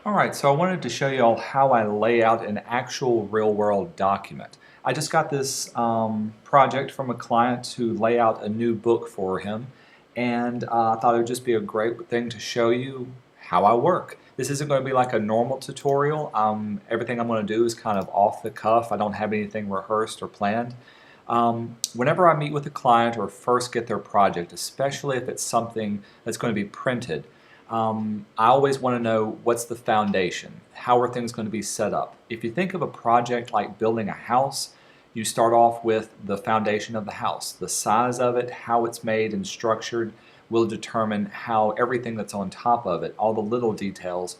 Alright, so I wanted to show you all how I lay out an actual real-world document. I just got this project from a client to lay out a new book for him, and I thought it would just be a great thing to show you how I work. This isn't going to be like a normal tutorial. Everything I'm going to do is kind of off the cuff. I don't have anything rehearsed or planned. Whenever I meet with a client or first get their project, especially if it's something that's going to be printed, I always want to know what's the foundation. How are things going to be set up? If you think of a project like building a house, you start off with the foundation of the house. The size of it, how it's made and structured will determine how everything that's on top of it, all the little details,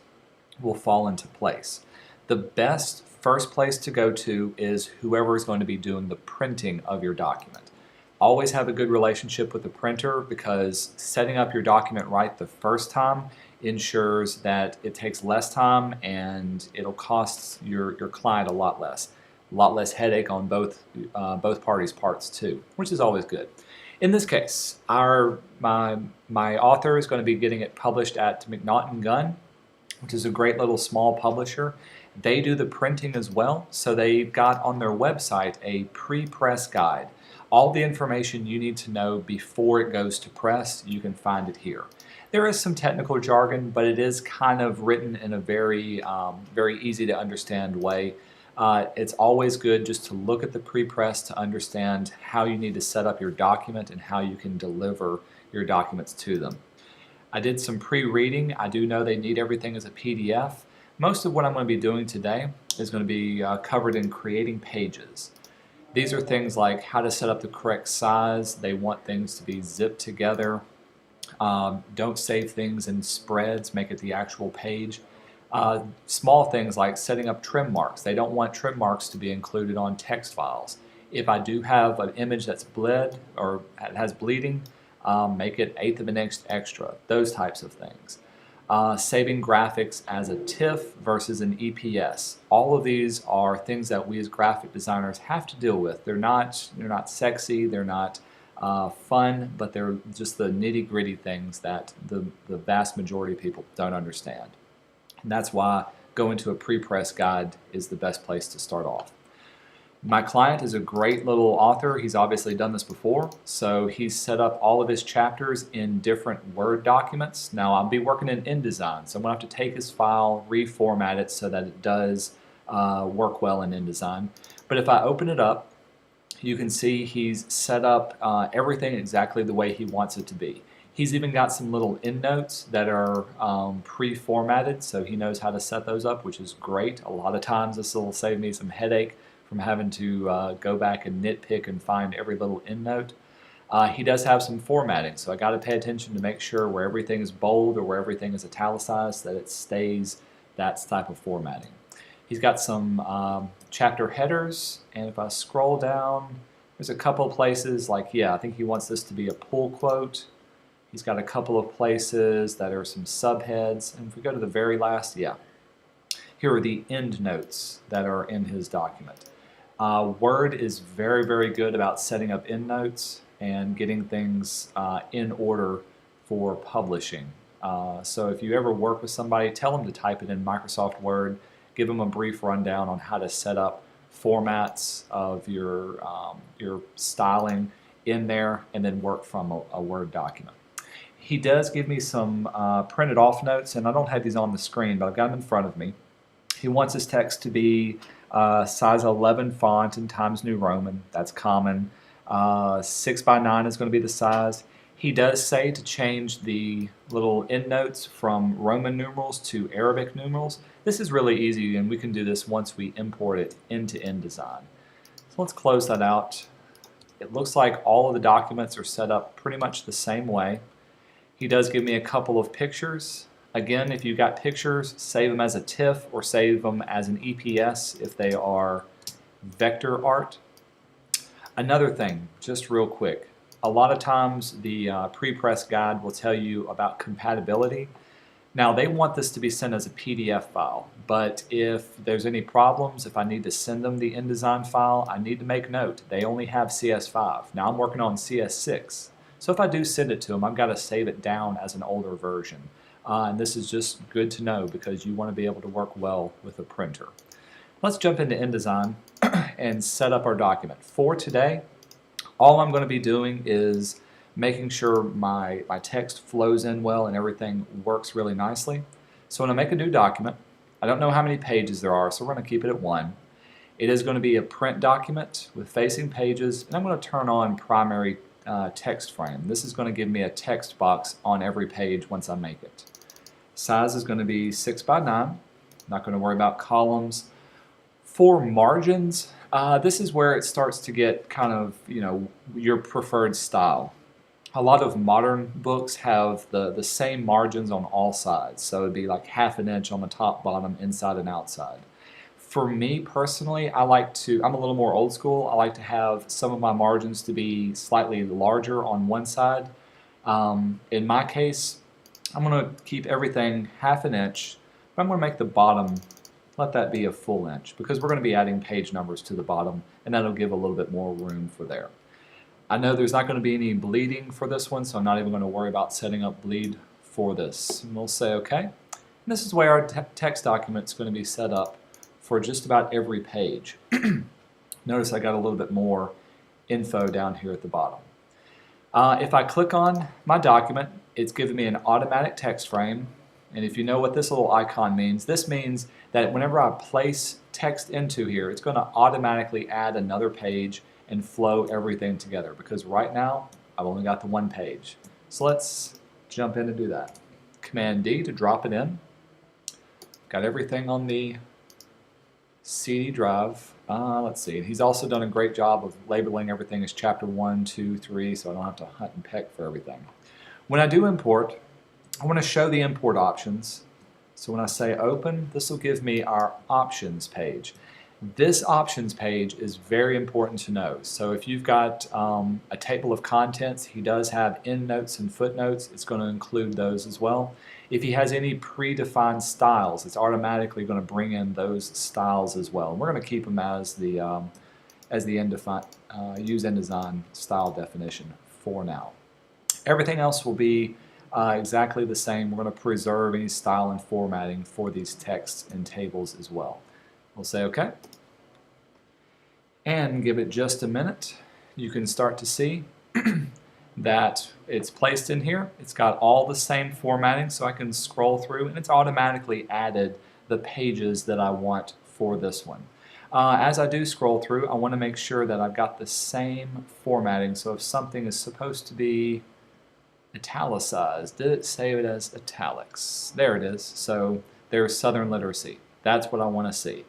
will fall into place. The best first place to go to is whoever is going to be doing the printing of your document. Always have a good relationship with the printer because setting up your document right the first time ensures that it takes less time and it'll cost your client a lot less. A lot less headache on both parties' parts too, which is always good. In this case, my author is going to be getting it published at McNaughton Gunn, which is a great little small publisher. They do the printing as well, so they've got on their website a pre-press guide. All the information you need to know before it goes to press, you can find it here. There is some technical jargon, but it is kind of written in a very easy to understand way. It's always good just to look at the pre-press to understand how you need to set up your document and how you can deliver your documents to them. I did some pre-reading. I do know they need everything as a PDF. Most of what I'm going to be doing today is going to be covered in creating pages. These are things like how to set up the correct size. They want things to be zipped together. Don't save things in spreads, make it the actual page. Small things like setting up trim marks. They don't want trim marks to be included on text files. If I do have an image that's bled or has bleeding, make it 1/8 of an inch extra, those types of things. Saving graphics as a TIFF versus an EPS. All of these are things that we as graphic designers have to deal with. They're not sexy, they're not fun, but they're just the nitty-gritty things that the vast majority of people don't understand. And that's why going to a pre-press guide is the best place to start off. My client is a great little author. He's obviously done this before, so he's set up all of his chapters in different Word documents. Now I'll be working in InDesign, so I'm going to have to take his file, reformat it so that it does work well in InDesign. But if I open it up, you can see he's set up everything exactly the way he wants it to be. He's even got some little endnotes that are pre-formatted, so he knows how to set those up, which is great. A lot of times this will save me some headache from having to go back and nitpick and find every little endnote. He does have some formatting, so I got to pay attention to make sure where everything is bold or where everything is italicized that it stays that type of formatting. He's got some chapter headers, and if I scroll down, there's a couple of places like, yeah, I think he wants this to be a pull quote. He's got a couple of places that are some subheads, and if we go to the very last, yeah, here are the end notes that are in his document. Word is very good about setting up endnotes and getting things in order for publishing. So if you ever work with somebody, tell them to type it in Microsoft Word, give them a brief rundown on how to set up formats of your styling in there and then work from a Word document. He does give me some printed off notes, and I don't have these on the screen, but I've got them in front of me. He wants his text to be size 11 font in Times New Roman. That's common. 6:9 is going to be the size. He does say to change the little endnotes from Roman numerals to Arabic numerals. This is really easy, and we can do this once we import it into InDesign. So let's close that out. It looks like all of the documents are set up pretty much the same way. He does give me a couple of pictures. Again, if you've got pictures, save them as a TIFF or save them as an EPS if they are vector art. Another thing, just real quick, a lot of times the pre-press guide will tell you about compatibility. Now they want this to be sent as a PDF file, but if there's any problems, if I need to send them the InDesign file, I need to make note. They only have CS5. Now I'm working on CS6. So if I do send it to them, I've got to save it down as an older version. And this is just good to know because you want to be able to work well with a printer. Let's jump into InDesign and set up our document. For today, all I'm going to be doing is making sure my text flows in well and everything works really nicely. So when I make a new document, I don't know how many pages there are, so we're going to keep it at 1. It is going to be a print document with facing pages, and I'm going to turn on primary text frame. This is going to give me a text box on every page once I make it. Size is going to be 6 by 9. Not going to worry about columns. For margins, this is where it starts to get kind of, your preferred style. A lot of modern books have the same margins on all sides, so it'd be like 1/2 inch on the top, bottom, inside, and outside. For me personally, I'm a little more old school. I like to have some of my margins to be slightly larger on one side. In my case, I'm going to keep everything 1/2 inch, but I'm going to make the bottom, let that be a full inch, because we're going to be adding page numbers to the bottom, and that'll give a little bit more room for there. I know there's not going to be any bleeding for this one, so I'm not even going to worry about setting up bleed for this. And we'll say OK. And this is where our text document is going to be set up for just about every page. Notice I got a little bit more info down here at the bottom. If I click on my document, it's giving me an automatic text frame. And if you know what this little icon means, this means that whenever I place text into here, it's going to automatically add another page and flow everything together, because right now I've only got the one page. So let's jump in and do that. Command D to drop it in. Got everything on the CD drive. Let's see. He's also done a great job of labeling everything as chapter 1, 2, 3, so I don't have to hunt and peck for everything. When I do import, I want to show the import options. So when I say open, this will give me our options page. This options page is very important to know. So if you've got a table of contents, he does have endnotes and footnotes. It's going to include those as well. If he has any predefined styles, it's automatically going to bring in those styles as well. And we're going to keep them as the use InDesign style definition for now. Everything else will be exactly the same. We're going to preserve any style and formatting for these texts and tables as well. We'll say OK. And give it just a minute. You can start to see that it's placed in here. It's got all the same formatting, so I can scroll through, and it's automatically added the pages that I want for this one. As I do scroll through, I want to make sure that I've got the same formatting. So if something is supposed to be italicized, did it save it as italics? There it is. So there's Southern Literacy. That's what I want to see.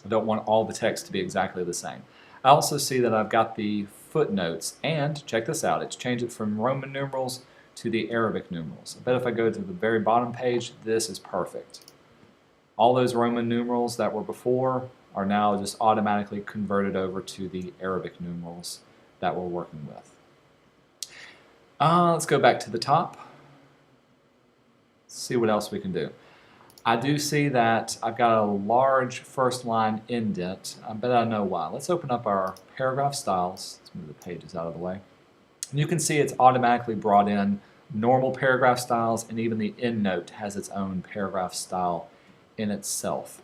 I don't want all the text to be exactly the same. I also see that I've got the footnotes, and check this out, it's changed it from Roman numerals to the Arabic numerals. I bet if I go to the very bottom page, this is perfect. All those Roman numerals that were before are now just automatically converted over to the Arabic numerals that we're working with. Let's go back to the top. See what else we can do. I do see that I've got a large first line indent. I bet I know why. Let's open up our paragraph styles. Let's move the pages out of the way. And you can see it's automatically brought in normal paragraph styles, and even the endnote has its own paragraph style in itself.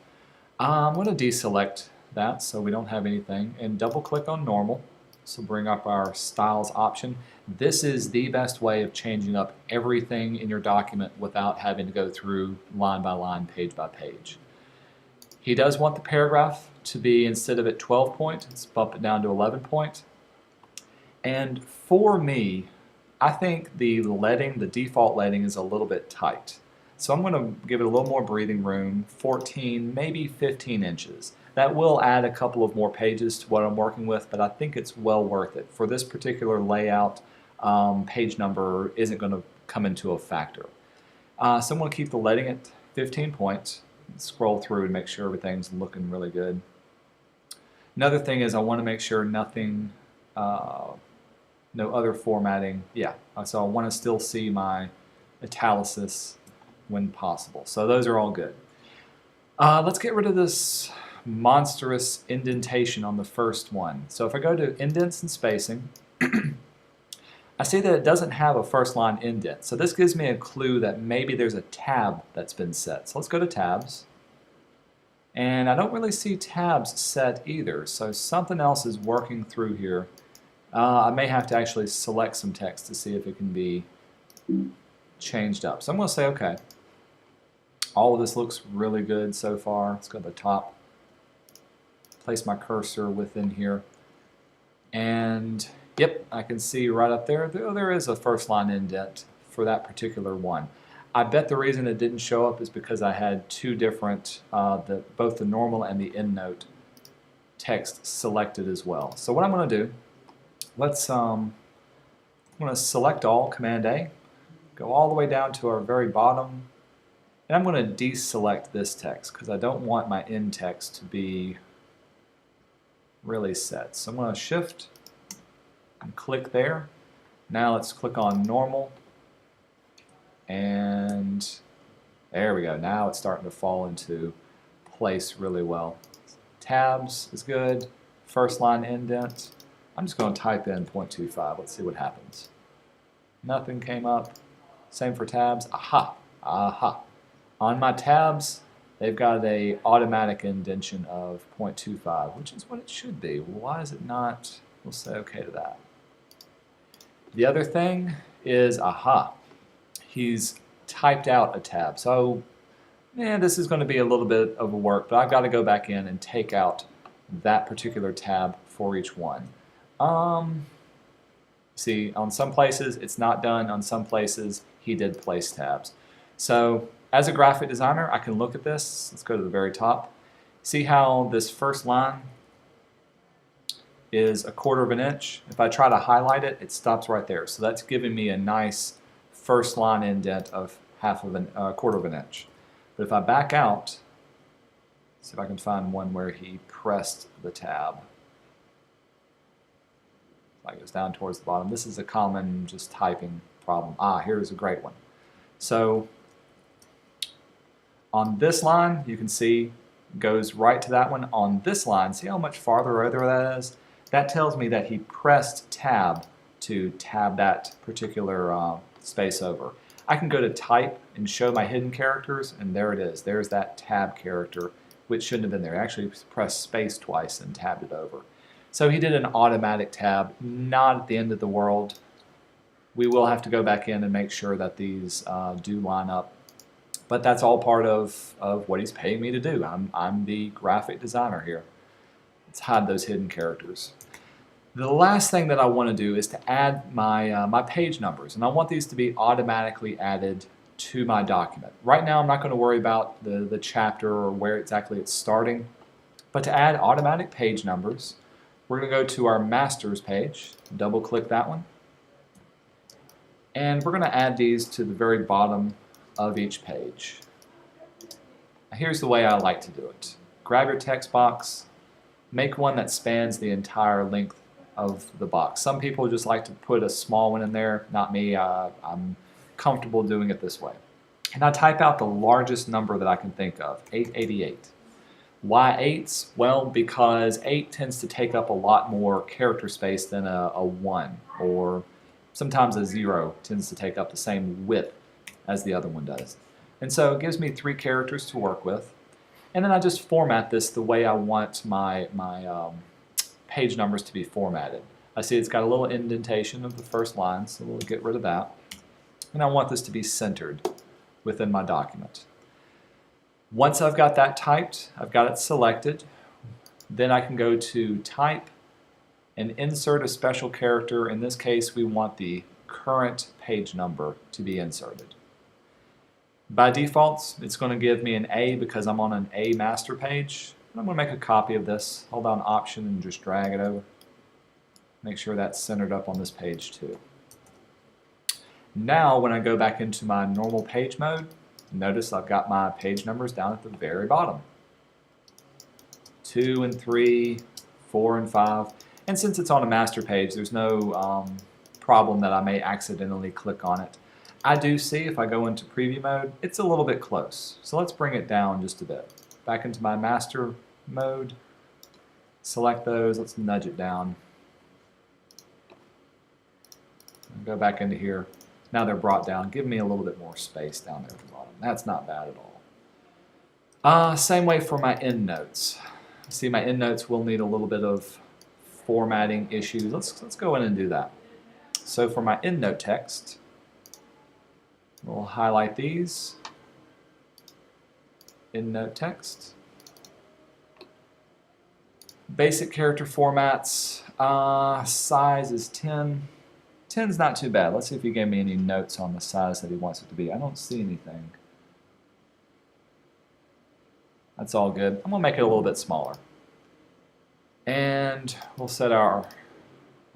I'm going to deselect that so we don't have anything, and double click on normal. So bring up our styles option. This is the best way of changing up everything in your document without having to go through line by line, page by page. He does want the paragraph to be, instead of at 12 point, let's bump it down to 11 point. And for me, I think the default leading is a little bit tight. So I'm going to give it a little more breathing room, 14, maybe 15 inches. That will add a couple of more pages to what I'm working with, but I think it's well worth it. For this particular layout, page number isn't going to come into a factor. So I'm going to keep the leading at 15 points, scroll through and make sure everything's looking really good. Another thing is I want to make sure nothing, no other formatting. Yeah, so I want to still see my italics when possible. So those are all good. Let's get rid of this monstrous indentation on the first one. So if I go to indents and spacing, I see that it doesn't have a first line indent. So this gives me a clue that maybe there's a tab that's been set. So let's go to tabs. And I don't really see tabs set either. So something else is working through here. I may have to actually select some text to see if it can be changed up. So I'm going to say OK. All of this looks really good so far. Let's go to the top. Place my cursor within here. And yep, I can see right up there, there is a first line indent for that particular one. I bet the reason it didn't show up is because I had two different, both the normal and the endnote text selected as well. So what I'm going to do, I'm going to select all, Command A, go all the way down to our very bottom, and I'm going to deselect this text because I don't want my end text to be really set. So I'm going to Shift and click there. Now let's click on normal, and there we go. Now it's starting to fall into place really well. Tabs is good. First line indent. I'm just going to type in 0.25. Let's see what happens. Nothing came up. Same for tabs. Aha! Aha! On my tabs, they've got a automatic indentation of 0.25, which is what it should be. Why is it not? We'll say OK to that. The other thing is, aha, he's typed out a tab. So, this is going to be a little bit of a work, but I've got to go back in and take out that particular tab for each one. See, on some places it's not done. On some places he did place tabs. So as a graphic designer, I can look at this. Let's go to the very top. See how this first line is 1/4 of an inch? If I try to highlight it, it stops right there. So that's giving me a nice first line indent of 1/4 of an inch. But if I back out, see if I can find one where he pressed the tab. It goes down towards the bottom. This is a common just typing problem. Here's a great one. So on this line, you can see goes right to that one. On this line, see how much farther over that is? That tells me that he pressed tab to tab that particular space over. I can go to type and show my hidden characters, and there it is. There's that tab character, which shouldn't have been there. I actually pressed space twice and tabbed it over. So he did an automatic tab, not at the end of the world. We will have to go back in and make sure that these do line up. But that's all part of what he's paying me to do. I'm the graphic designer here. Let's hide those hidden characters. The last thing that I want to do is to add my page numbers, and I want these to be automatically added to my document. Right now I'm not going to worry about the chapter or where exactly it's starting, but to add automatic page numbers, we're going to go to our masters page, double click that one, and we're going to add these to the very bottom of each page. Now, here's the way I like to do it. Grab your text box, make one that spans the entire length of the box. Some people just like to put a small one in there, not me. I'm comfortable doing it this way. And I type out the largest number that I can think of, 888. Why 8s? Well, because 8 tends to take up a lot more character space than a 1, or sometimes a 0 tends to take up the same width as the other one does. And so it gives me 3 characters to work with. And then I just format this the way I want my page numbers to be formatted. I see it's got a little indentation of the first line, so we'll get rid of that. And I want this to be centered within my document. Once I've got that typed, I've got it selected, then I can go to Type and insert a special character. In this case, we want the current page number to be inserted. By default, it's going to give me an A because I'm on an A master page. I'm going to make a copy of this. Hold down Option and just drag it over. Make sure that's centered up on this page too. Now when I go back into my normal page mode, notice I've got my page numbers down at the very bottom. 2 and 3, 4 and 5. And since it's on a master page, there's no problem that I may accidentally click on it. I do see if I go into preview mode, it's a little bit close. So let's bring it down just a bit. Back into my master mode, select those, let's nudge it down. Go back into here. Now they're brought down. Give me a little bit more space down there at the bottom. That's not bad at all. Same way for my endnotes. See, my endnotes will need a little bit of formatting issues. Let's go in and do that. So for my endnote text, we'll highlight these. Endnote text. Basic character formats. Size is 10. 10's not too bad. Let's see if he gave me any notes on the size that he wants it to be. I don't see anything. That's all good. I'm going to make it a little bit smaller. And we'll set our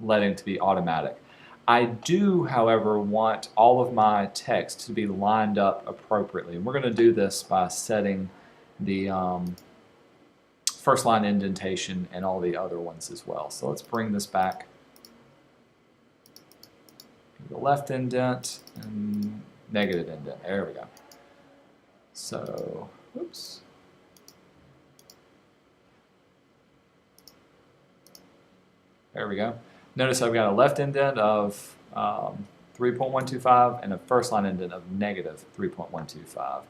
letting to be automatic. I do, however, want all of my text to be lined up appropriately. And we're going to do this by setting the first line indentation and all the other ones as well. So let's bring this back. The left indent and negative indent. There we go. So, oops. There we go. Notice I've got a left indent of 3.125 and a first line indent of negative 3.125.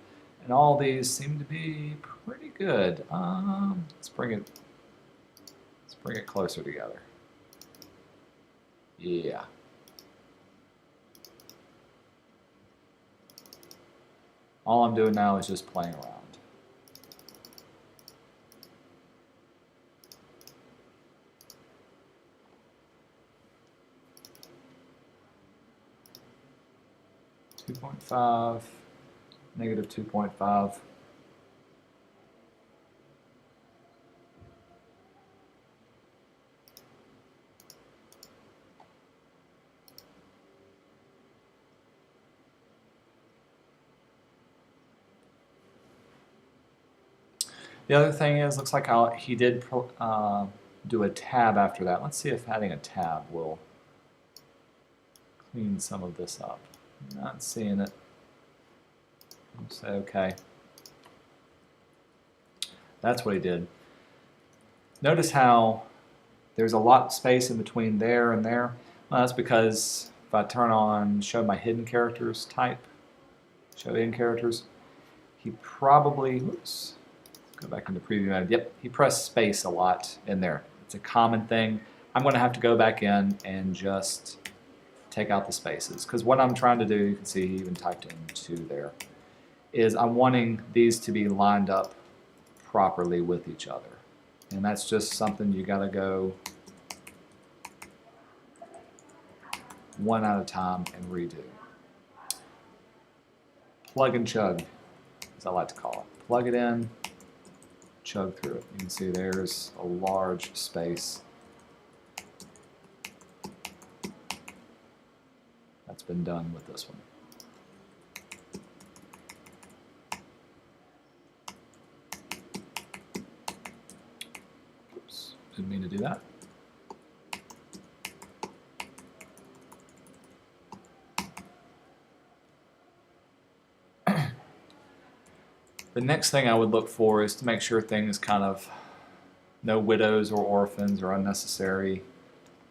And all these seem to be pretty good. Let's bring it closer together. Yeah. All I'm doing now is just playing around. -2.5, -2.5. The other thing is, looks like he did do a tab after that. Let's see if adding a tab will clean some of this up. Not seeing it. I'll say okay. That's what he did. Notice how there's a lot of space in between there and there. Well, that's because if I turn on show my hidden characters type, show hidden characters, he probably, oops, go back into preview mode. Yep, he pressed space a lot in there. It's a common thing. I'm going to have to go back in and just take out the spaces, because what I'm trying to do, you can see he even typed in 2 there, is I'm wanting these to be lined up properly with each other. And that's just something you got to go one at a time and redo. Plug and chug, as I like to call it. Plug it in, chug through it. You can see there's a large space that's been done with this one. Oops, didn't mean to do that. The next thing I would look for is to make sure things kind of, no widows or orphans or unnecessary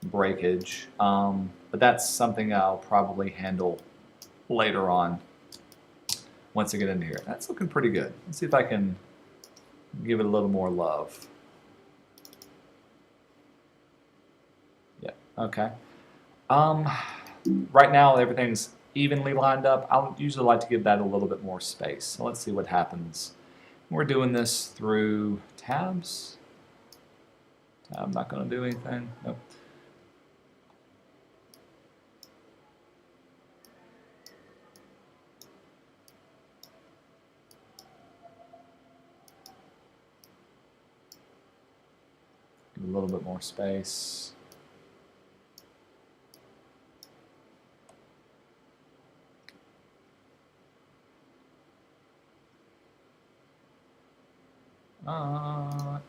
breakage. But that's something I'll probably handle later on once I get into here. That's looking pretty good. Let's see if I can give it a little more love. Yeah, okay. Right now everything's evenly lined up. I usually like to give that a little bit more space. So let's see what happens. We're doing this through tabs. I'm not going to do anything. Nope. Give it a little bit more space.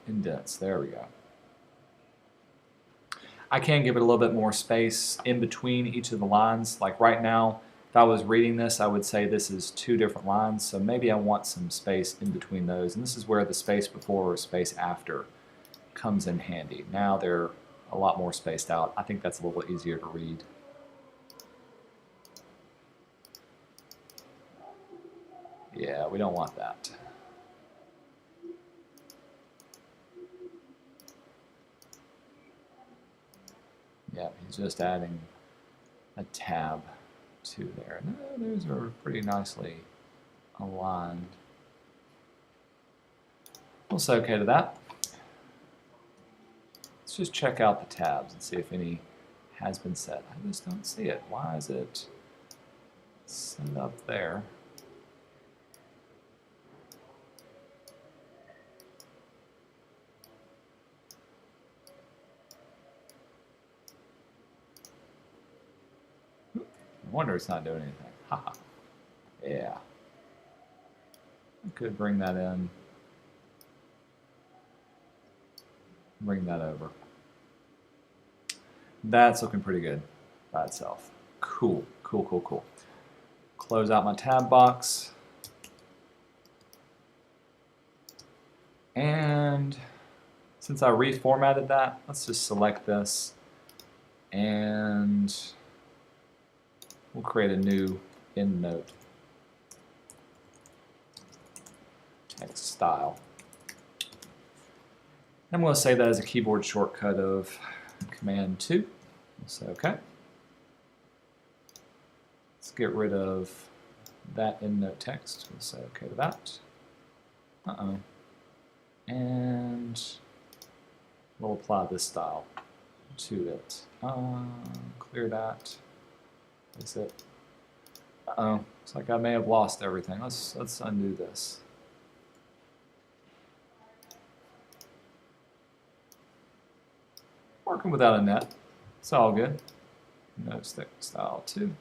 Indents, there we go. I can give it a little bit more space in between each of the lines. Like right now, if I was reading this, I would say this is 2 different lines, so maybe I want some space in between those. And this is where the space before or space after comes in handy. Now they're a lot more spaced out. I think that's a little easier to read. Yeah, we don't want that. Yeah, he's just adding a tab to there. No, those are pretty nicely aligned. We'll say okay to that. Let's just check out the tabs and see if any has been set. I just don't see it. Why is it set up there? No wonder it's not doing anything. Haha. Yeah. I could bring that in. Bring that over. That's looking pretty good by itself. Cool, cool, cool, cool. Close out my tab box. And since I reformatted that, let's just select this and we'll create a new EndNote text style. I'm going to save that as a keyboard shortcut of Command 2. We'll say OK. Let's get rid of that EndNote text. We'll say OK to that. And we'll apply this style to it. Clear that. That's it. Looks like I may have lost everything. Let's undo this. Working without a net. It's all good. Note style 2.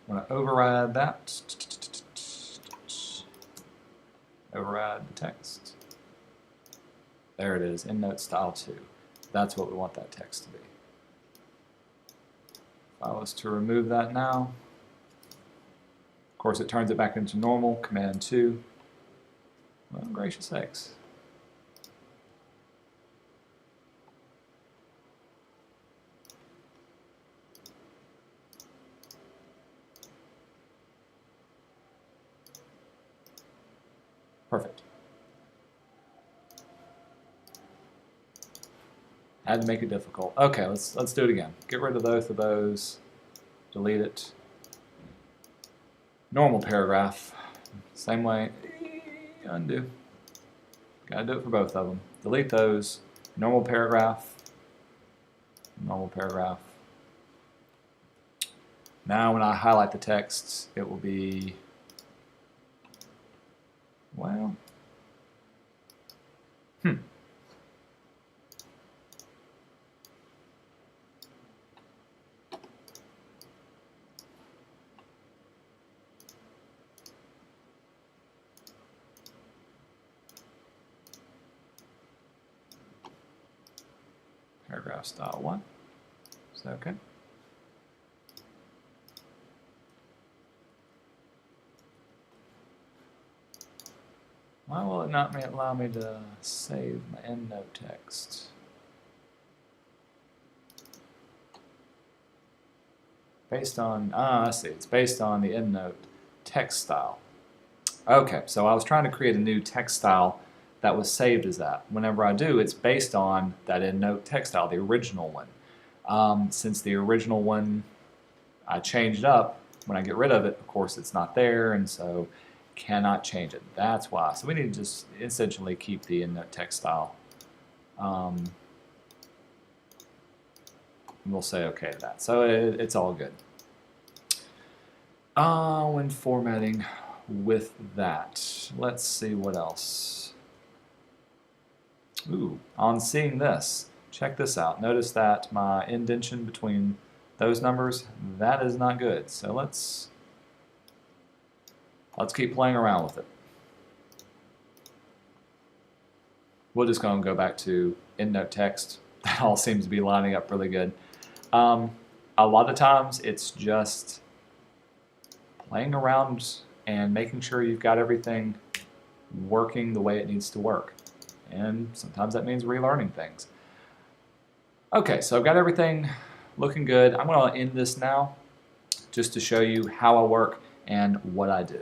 I'm going to override that. Override the text. There it is, EndNote style 2. That's what we want that text to be. If I was to remove that now, of course it turns it back into normal, Command 2. Well, gracious sakes. Perfect. Had to make it difficult. Okay, let's do it again. Get rid of both of those. Delete it. Normal paragraph. Same way. Undo. Gotta do it for both of them. Delete those. Normal paragraph. Normal paragraph. Now when I highlight the text, it will be, well, paragraph style 1. Is that okay? Why will it not allow me to save my EndNote text? Based on, I see, it's based on the EndNote text style. Okay, so I was trying to create a new text style that was saved as that. Whenever I do, it's based on that EndNote text style, the original one. Since the original one I changed up, when I get rid of it, of course it's not there, and so cannot change it. That's why. So we need to just essentially keep the EndNote text style. We'll say okay to that. So it's all good. When formatting with that, let's see what else. Ooh, on seeing this, check this out. Notice that my indentation between those numbers, that is not good. So let's keep playing around with it. We're just going to go back to EndNote text. That all seems to be lining up really good. A lot of times it's just playing around and making sure you've got everything working the way it needs to work. And sometimes that means relearning things. Okay, so I've got everything looking good. I'm going to end this now just to show you how I work and what I do.